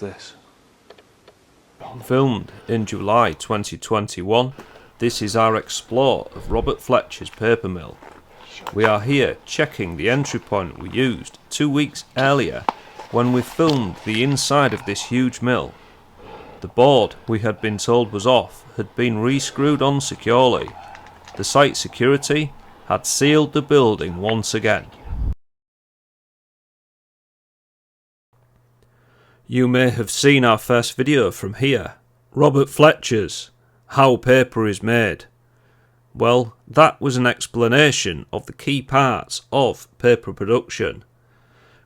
This filmed in July 2021. This is our explore of Robert Fletcher's paper mill. We are here checking the entry point we used 2 weeks earlier when we filmed the inside of this huge mill. The board we had been told was off had been re-screwed on securely. The site security had sealed the building once again. You may have seen our first video from here, Robert Fletcher's How Paper is Made. Well, that was an explanation of the key parts of paper production.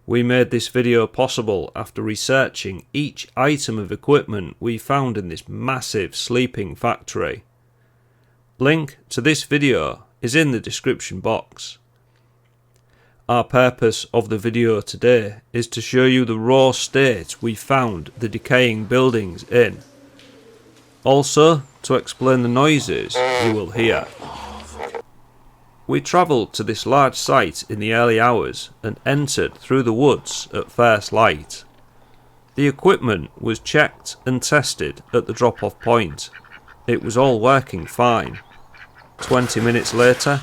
We made this video possible after researching each item of equipment we found in this massive sleeping factory. Link to this video is in the description box. Our purpose of the video today is to show you the raw state we found the decaying buildings in. Also, to explain the noises you will hear. We travelled to this large site in the early hours and entered through the woods at first light. The equipment was checked and tested at the drop-off point. It was all working fine. 20 minutes later,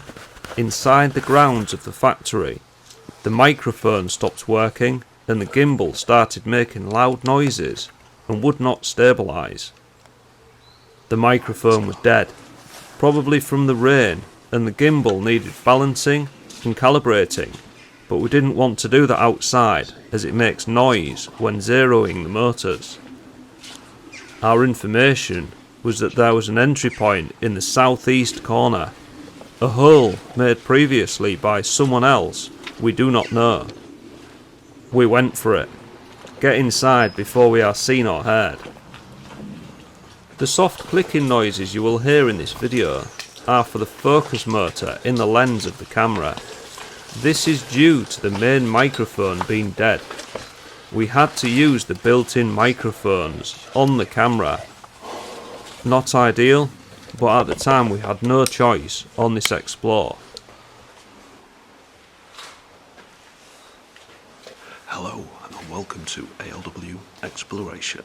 inside the grounds of the factory, the microphone stopped working and the gimbal started making loud noises and would not stabilise. The microphone was dead, probably from the rain, and the gimbal needed balancing and calibrating, but we didn't want to do that outside as it makes noise when zeroing the motors. Our information was that there was an entry point in the southeast corner, a hole made previously by someone else we do not know. We went for it. Get inside before we are seen or heard. The soft clicking noises you will hear in this video are for the focus motor in the lens of the camera. This is due to the main microphone being dead. We had to use the built-in microphones on the camera. Not ideal, but at the time we had no choice on this explore. Hello and welcome to ALW Exploration.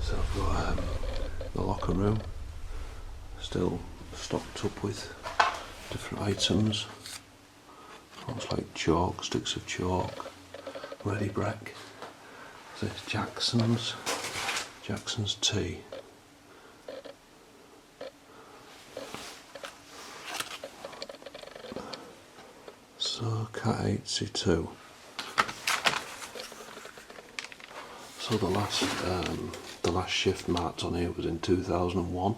So I've got the locker room, still stocked up with different items. Looks like chalk, sticks of chalk, ready brick. This Jackson's tea. So Cat 82. So the last shift marked on here was in 2001.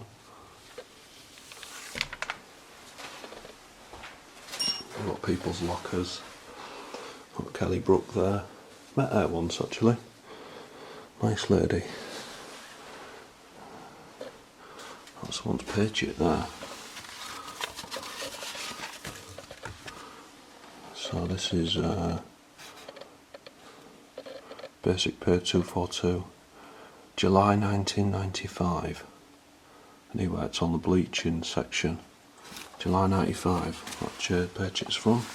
We've got people's lockers. Got Kelly Brook there. Met her once actually. Nice lady. That's someone's paycheck there. So this is basic pay 242, July 1995, and he worked on the bleaching section. July 95, that paycheck's from.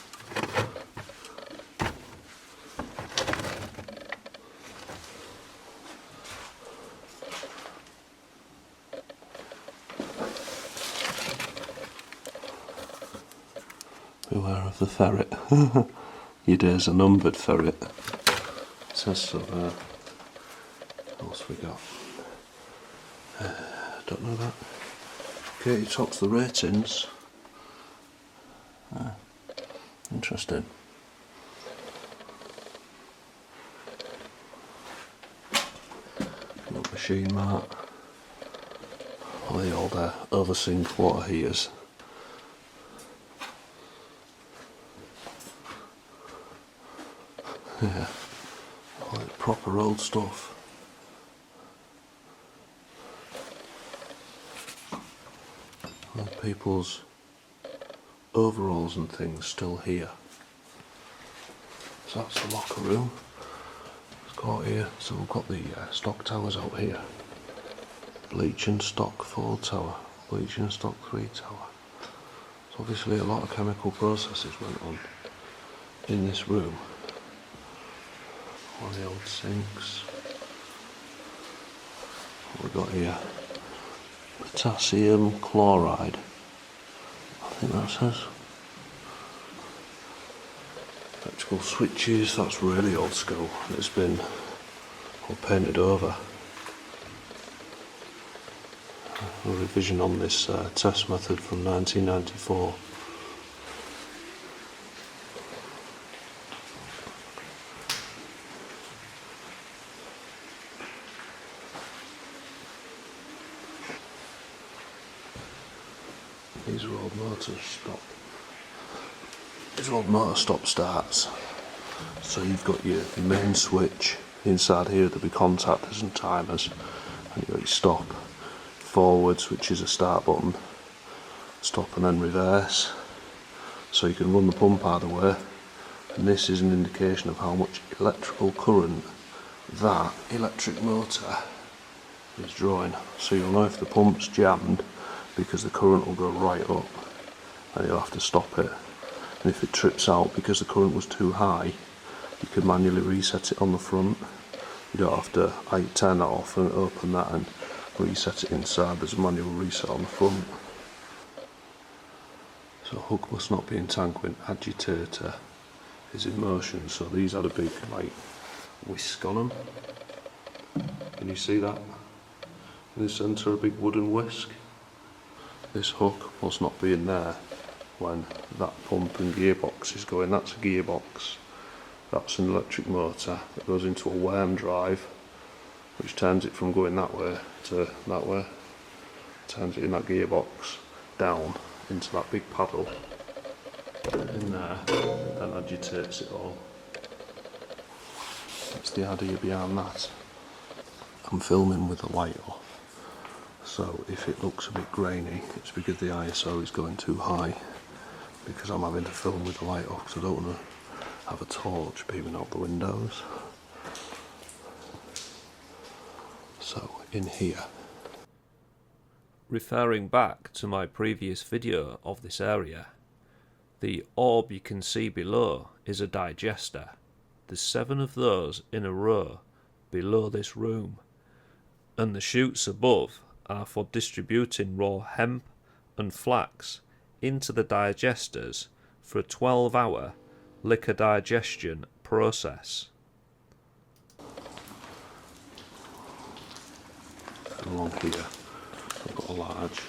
Beware of the ferret. Your days are numbered, ferret. It says so there. What else we got? Don't know that. Katie tops the ratings. Interesting. Little machine mat. All the old oversink water heaters. Yeah, all the proper old stuff. And people's overalls and things still here. So that's the locker room. Let's go out here. So we've got the stock towers out here. Bleach and stock 4 tower, bleach and stock 3 tower. So obviously a lot of chemical processes went on in this room. All the old sinks. What we've got here? Potassium chloride. I think that says. Electrical switches, that's really old school. It's been all painted over. A revision on this test method from 1994. These are old motor stop. These are old motor stop starts. So you've got your main switch. Inside here there'll be contactors and timers, and you've got your stop. Forwards, which is a start button, stop and then reverse, so you can run the pump either way, and this is an indication of how much electrical current that electric motor is drawing. So you'll know if the pump's jammed because the current will go right up and you'll have to stop it, and if it trips out because the current was too high, you can manually reset it on the front. You don't have to turn that off and open that and reset it inside. There's a manual reset on the front. So hook must not be in tank when agitator is in motion. So these had a big whisk on them. Can you see that? In the centre a big wooden whisk. This hook must not be in there when that pump and gearbox is going. That's a gearbox. That's an electric motor that goes into a worm drive, which turns it from going that way to that way, turns it in that gearbox down into that big paddle in there, and agitates it all. That's the idea behind that. I'm filming with the light off, so if it looks a bit grainy, it's because the ISO is going too high, because I'm having to film with the light off because I don't want to have a torch beaming out the windows. So in here, referring back to my previous video of this area, the orb you can see below is a digester. There's 7 of those in a row below this room, and the chutes above are for distributing raw hemp and flax into the digesters for a 12-hour liquor digestion process. along here I've got a large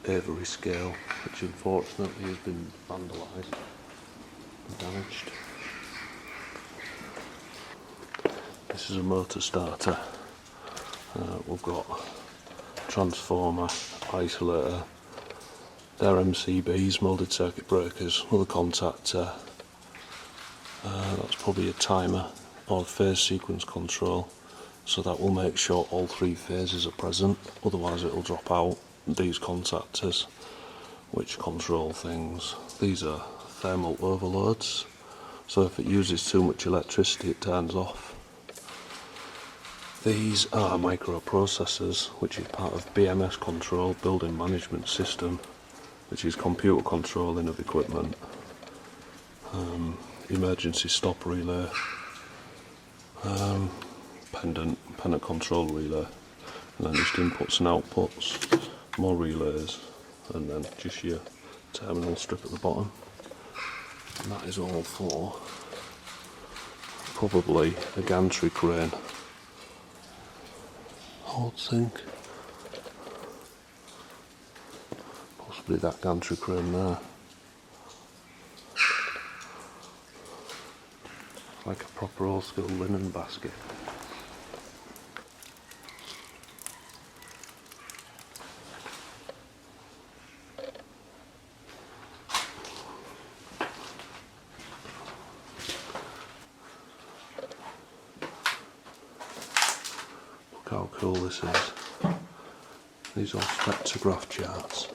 Avery scale, which unfortunately has been vandalised and damaged. This is a motor starter. We've got transformer, isolator, they're MCBs, moulded circuit breakers, with a contactor. That's probably a timer or phase sequence control, so that will make sure all 3 phases are present, otherwise it will drop out. These contactors, which control things, these are thermal overloads, so if it uses too much electricity it turns off. These are microprocessors, which is part of BMS control, building management system, which is computer controlling of equipment. Emergency stop relay, pendant control relay, and then just inputs and outputs, more relays, and then just your terminal strip at the bottom. And that is all for probably a gantry crane, I would think. Possibly that gantry crane there. like a proper old school linen basket. Look how cool this is. These are spectrograph charts.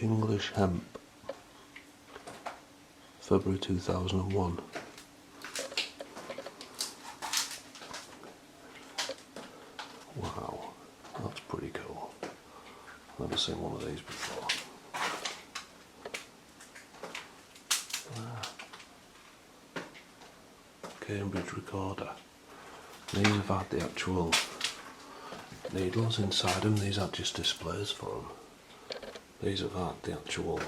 English hemp. February 2001. Wow, that's pretty cool. I've never seen one of these before. Cambridge recorder. These have had the actual needles inside them. These aren't just displays for them. These have had the actual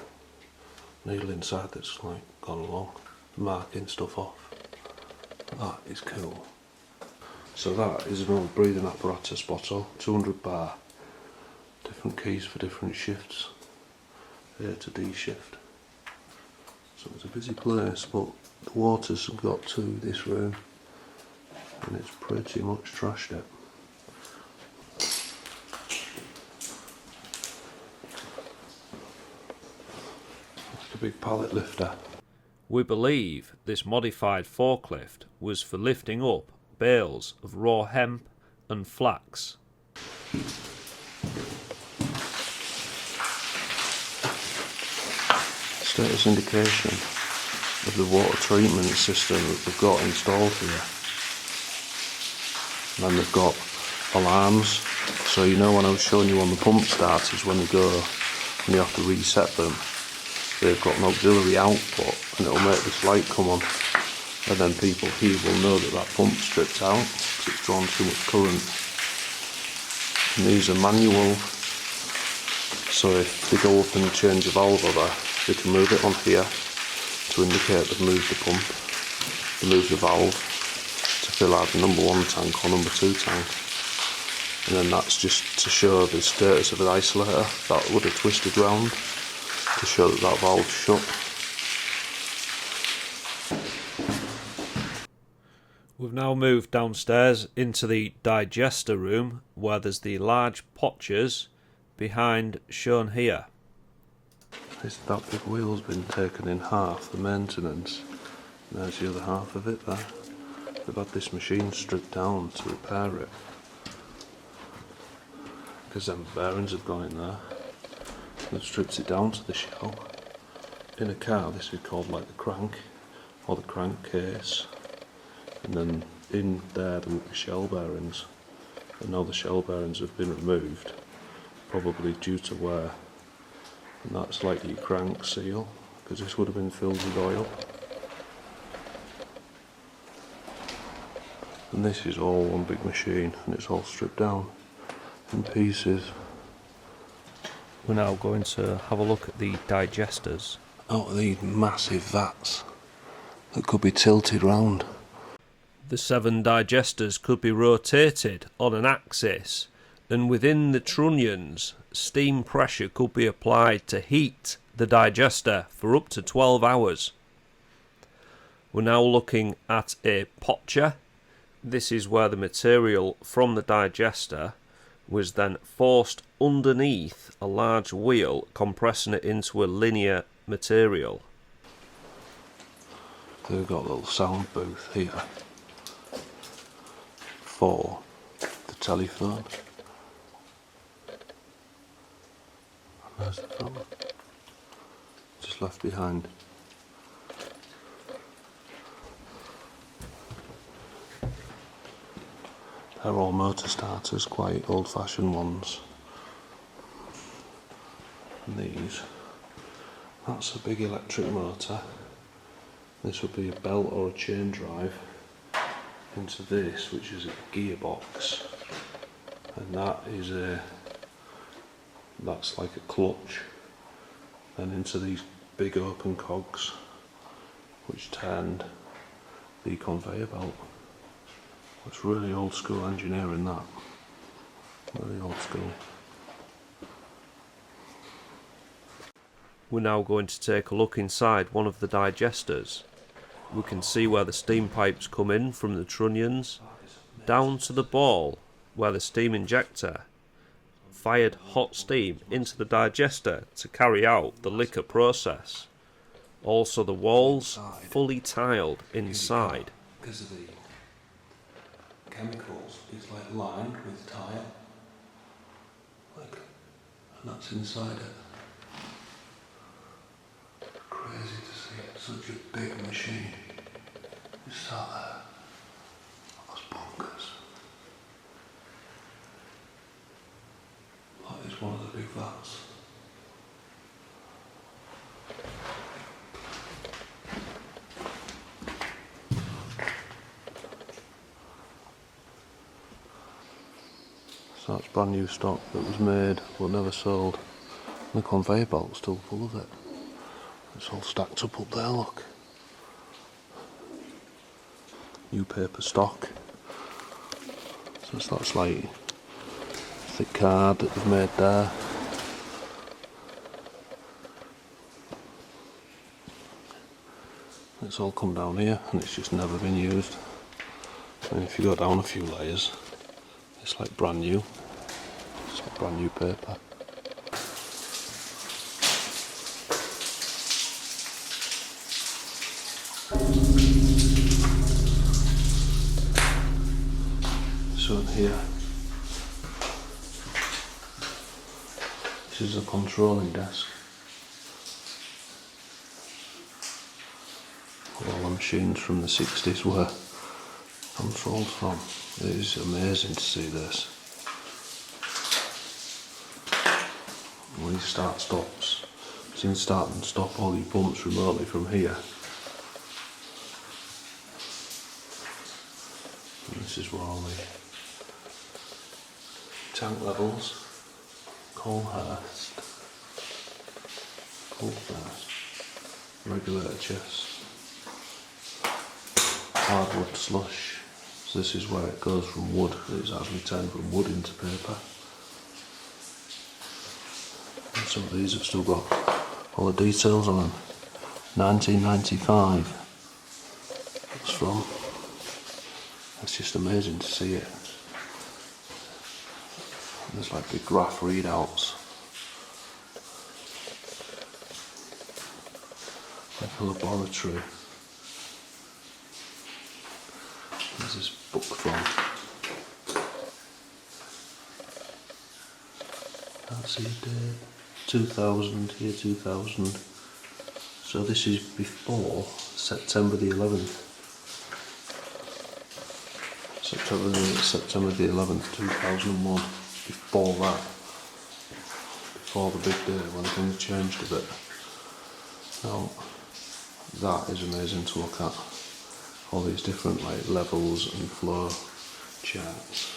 needle inside that's like gone along, marking stuff off. That is cool. So that is an old breathing apparatus bottle, 200 bar. Different keys for different shifts. A to D shift. So it's a busy place, but the waters have got to this room and it's pretty much trashed it. Like a big pallet lifter. We believe this modified forklift was for lifting up bales of raw hemp and flax. Status indication of the water treatment system that they've got installed here. And then they've got alarms, so you know when I was showing you on the pump starters when they go and you have to reset them, they've got an auxiliary output and it'll make this light come on, and then people here will know that that pump's stripped out because it's drawn too much current. And these are manual, so if they go up and change a valve over, they can move it on here to indicate they've moved the pump, they move the valve to fill out the number 1 tank or number 2 tank, and then that's just to show the status of an isolator that would have twisted round to show that that valve's shut. We've now moved downstairs into the digester room where there's the large potchers behind shown here. That big wheel's been taken in half, the maintenance. And there's the other half of it there. They've had this machine stripped down to repair it, because them bearings have gone in there. They've stripped it down to the shell. In a car this is called like the crank or the crankcase, and then in there would be shell bearings, and now the shell bearings have been removed, probably due to wear. And that's like your crank seal, because this would have been filled with oil. And this is all one big machine, and it's all stripped down in pieces. We're now going to have a look at the digesters. Out of these massive vats that could be tilted round. The 7 digesters could be rotated on an axis, and within the trunnions, steam pressure could be applied to heat the digester for up to 12 hours. We're now looking at a potcher. This is where the material from the digester was then forced underneath a large wheel, compressing it into a linear material. They've got a little sound booth here for the telephone. There's the phone, just left behind. They're all motor starters, quite old-fashioned ones. And these, that's a big electric motor. This would be a belt or a chain drive into this, which is a gearbox, and that is that's like a clutch, and into these big open cogs which turned the conveyor belt. It's really old school engineering, that. Really old school. We're now going to take a look inside one of the digesters. We can see where the steam pipes come in from the trunnions, down to the ball where the steam injector fired hot steam into the digester to carry out the liquor process. Also the walls fully tiled inside. Because of the chemicals, it's like lined with tile. Like, and that's inside it. Crazy to see such a big machine. Just sat there. That's bonkers. That is one of the big vats. So that's brand new stock that was made but never sold. And the conveyor belt's still full of it. It's all stacked up there, look. New paper stock. So that's like thick card that they've made there. It's all come down here and it's just never been used. And if you go down a few layers, it's like brand new. It's like brand new paper. So in here, this is a controlling desk. All the machines from the 60s were controlled from. It is amazing to see this. When you start stops, you can start and stop all your pumps remotely from here. And this is where all the tank levels, Colhurst, regulator chest, hardwood slush. So this is where it goes from wood. It's actually turned from wood into paper. And some of these have still got all the details on them. 1995. It's from. It's just amazing to see it. There's like big graph readouts. Like a laboratory. There's this book from. Can't see a date. 2000, year 2000. So this is before September the 11th. September the 11th, 2001. Before that. Before the big day when things changed a bit. Now, that is amazing to look at. All these different like levels and flow charts.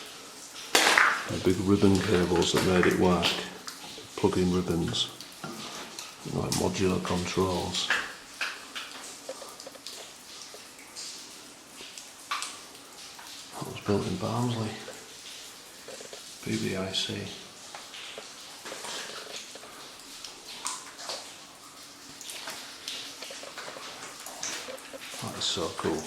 The big ribbon cables that made it work. Plug-in ribbons. Like modular controls. That was built in Barnsley. BBIC. That is so cool.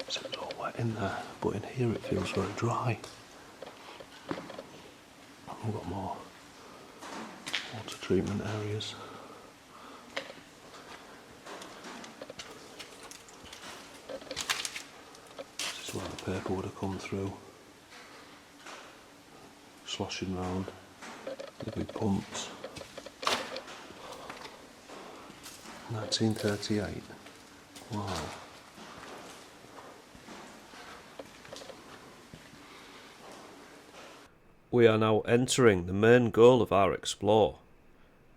So it's all wet in there, but in here it feels very dry. We've got more water treatment areas. This is where the paper would have come through, sloshing round the big pumps. 1938. Wow. We are now entering the main goal of our explore.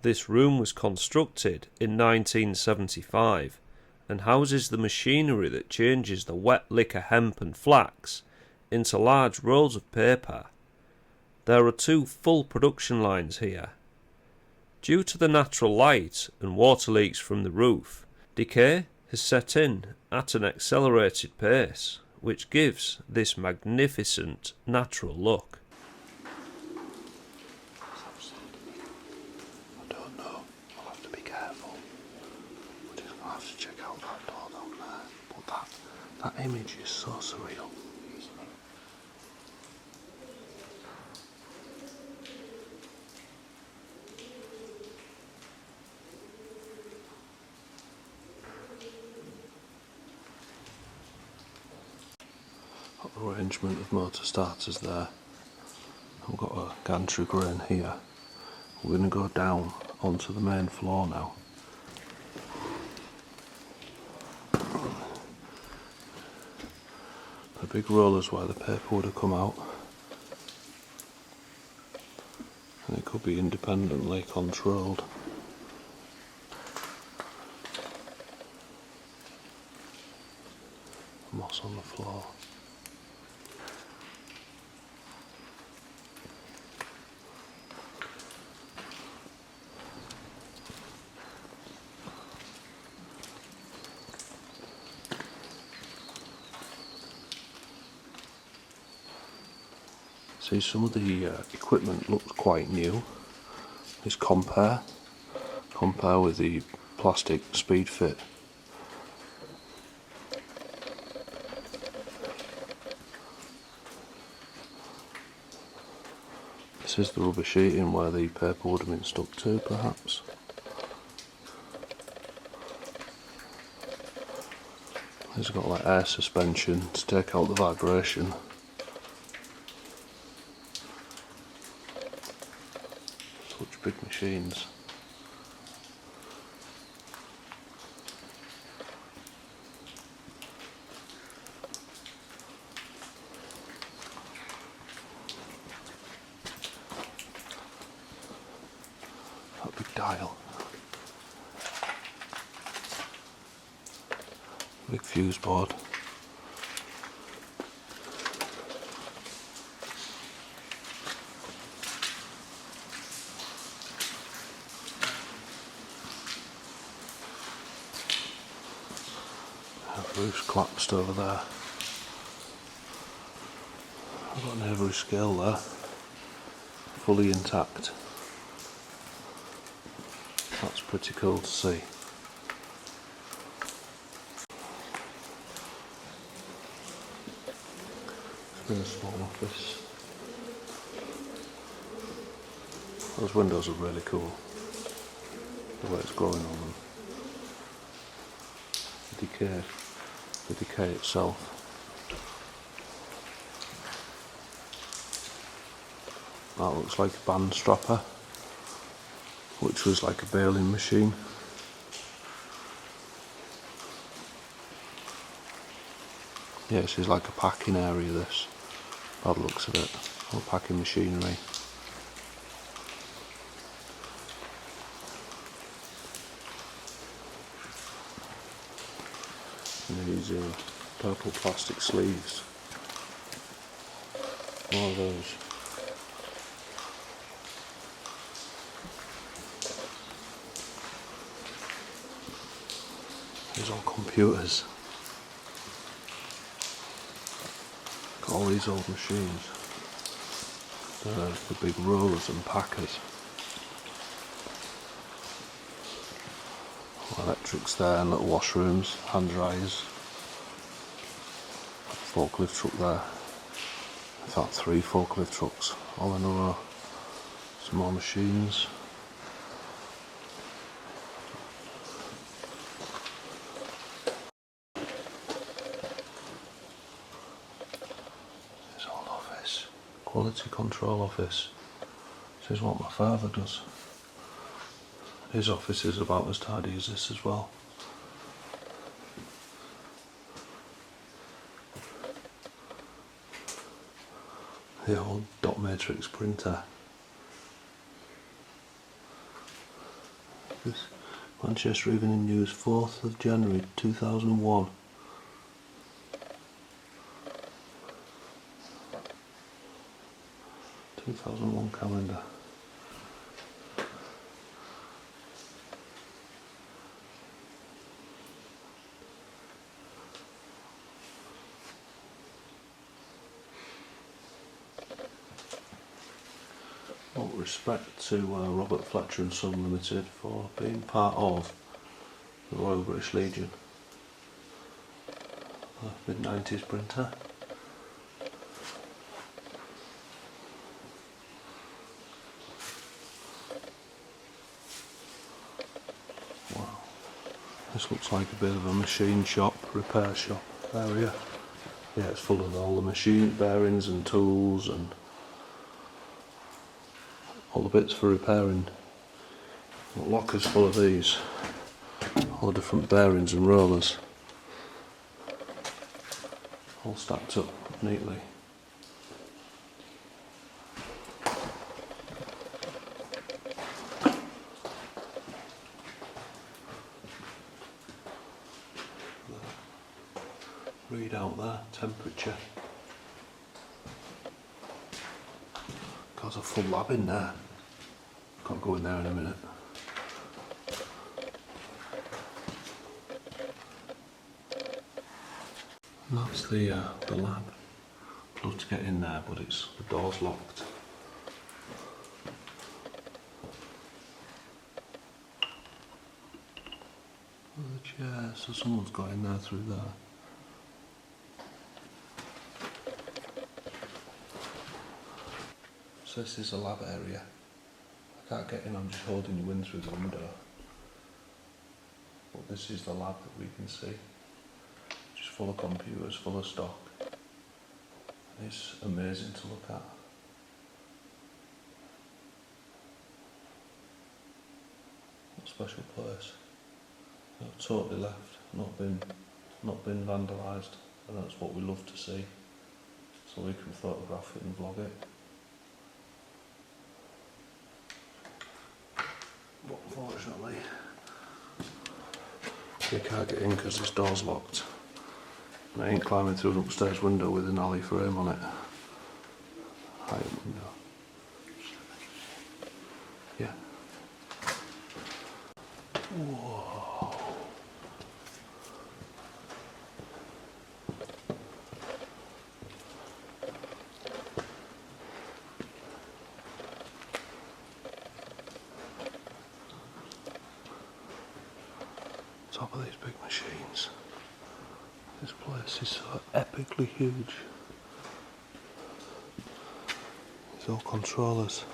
This room was constructed in 1975 and houses the machinery that changes the wet liquor hemp and flax into large rolls of paper. There are 2 full production lines here. Due to the natural light and water leaks from the roof, decay has set in at an accelerated pace, which gives this magnificent natural look. That image is so surreal. Got the arrangement of motor starters there. I've got a gantry grain here. We're going to go down onto the main floor now. The big rollers where the paper would have come out, and it could be independently controlled. Moss on the floor. See, some of the equipment looks quite new. This compare with the plastic speed fit. This is the rubber sheeting where the paper would have been stuck to, perhaps. It's got like air suspension to take out the vibration. Such big machines. That big dial. Big fuse board. The roof's collapsed over there. I've got an Avery scale there, fully intact. That's pretty cool to see. It's been a small office. Those windows are really cool, the way it's growing on them. The decay itself. That looks like a band strapper, which was like a baling machine. Yeah, this is like a packing area, this. By the looks of it. All packing machinery. And these purple plastic sleeves. More of those. These are all computers. Got all these old machines. The big rollers and packers. Electrics there and little washrooms, hand dryers. Forklift truck there. In fact, 3 forklift trucks all in a row. Some more machines. This old office, quality control office. This is what my father does. His office is about as tidy as this as well. The old dot matrix printer. This Manchester Evening News, 4th of January 2001. Calendar. Well, respect to Robert Fletcher and Son Limited for being part of the Royal British Legion. mid-90s printer. Wow, this looks like a bit of a machine shop, repair shop area. Yeah, it's full of all the machine bearings and tools and all the bits for repairing. The locker's full of these, all the different bearings and rollers, all stacked up neatly. Read out there, temperature. There's a full lab in there. Can't go in there in a minute. And that's the lab. I'd love to get in there, but the door's locked. The chair, so someone's got in there through there. So this is a lab area. I can't get in, I'm just holding you in through the window. But this is the lab that we can see. Just full of computers, full of stock. And it's amazing to look at. What a special place. Not totally left, not been vandalised, and that's what we love to see. So we can photograph it and vlog it. But unfortunately, you can't get in because this door's locked. And I ain't climbing through an upstairs window with an alley frame on it. High window. Yeah. Whoa. Top of these big machines. This place is so epically huge. It's all controllers.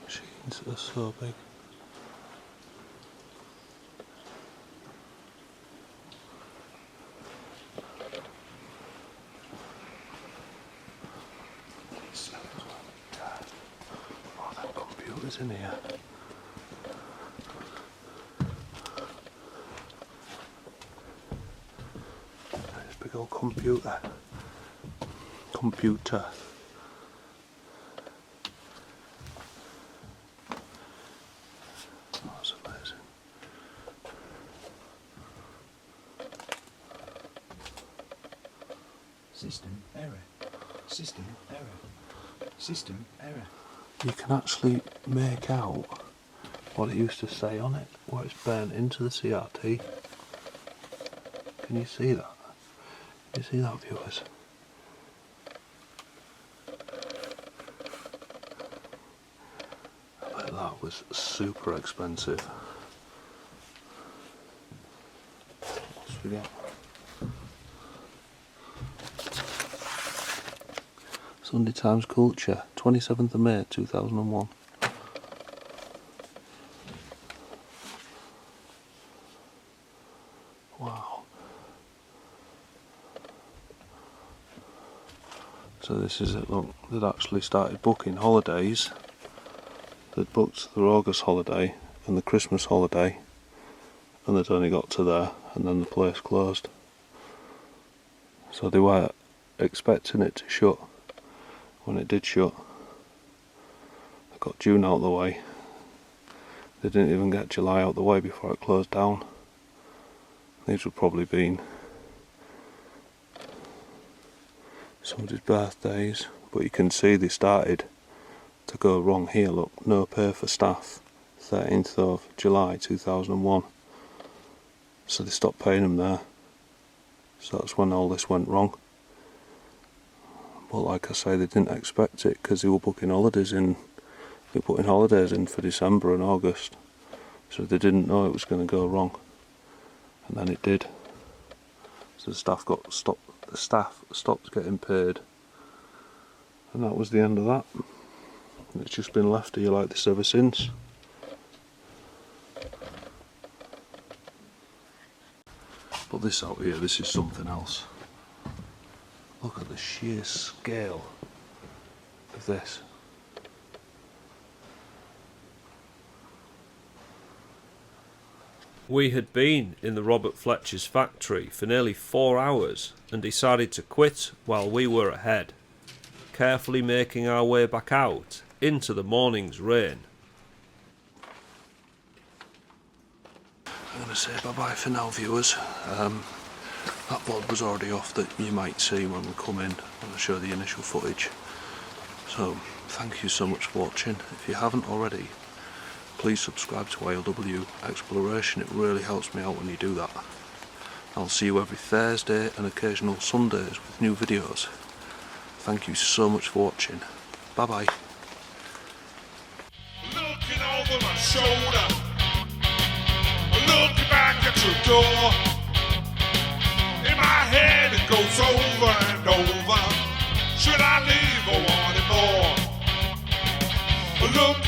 Machines are so big. In here. There's a big old computer. Oh, that's amazing. System error. System error. System error. You can actually make out what it used to say on it, what it's burnt into the CRT. Can you see that? Can you see that, viewers? I bet that was super expensive. What's we got? Sunday Times Culture, 27th of May 2001. Wow. So this is it, look, they'd actually started booking holidays. They'd booked their August holiday and the Christmas holiday, and they'd only got to there and then the place closed. So they were expecting it to shut. When it did shut, they got June out of the way. They didn't even get July out of the way before it closed down. These would probably been somebody's birthdays, but you can see they started to go wrong here. Look, no pay for staff, 13th of July 2001. So they stopped paying them there. So that's when all this went wrong. Well, like I say, they didn't expect it because they were booking holidays in. They were putting holidays in for December and August, so they didn't know it was going to go wrong, and then it did. So the staff stopped getting paid, and that was the end of that. And it's just been left here like this ever since. But this out here, this is something else. Look at the sheer scale of this. We had been in the Robert Fletcher's factory for nearly 4 hours and decided to quit while we were ahead, carefully making our way back out into the morning's rain. I'm going to say bye-bye for now, viewers. That VOD was already off that you might see when we come in when I show the initial footage. So, thank you so much for watching. If you haven't already, please subscribe to ILW Exploration. It really helps me out when you do that. I'll see you every Thursday and occasional Sundays with new videos. Thank you so much for watching. Bye-bye. Looking over my shoulder, looking back at your door. In my head it goes over and over. Should I leave or want it more? Look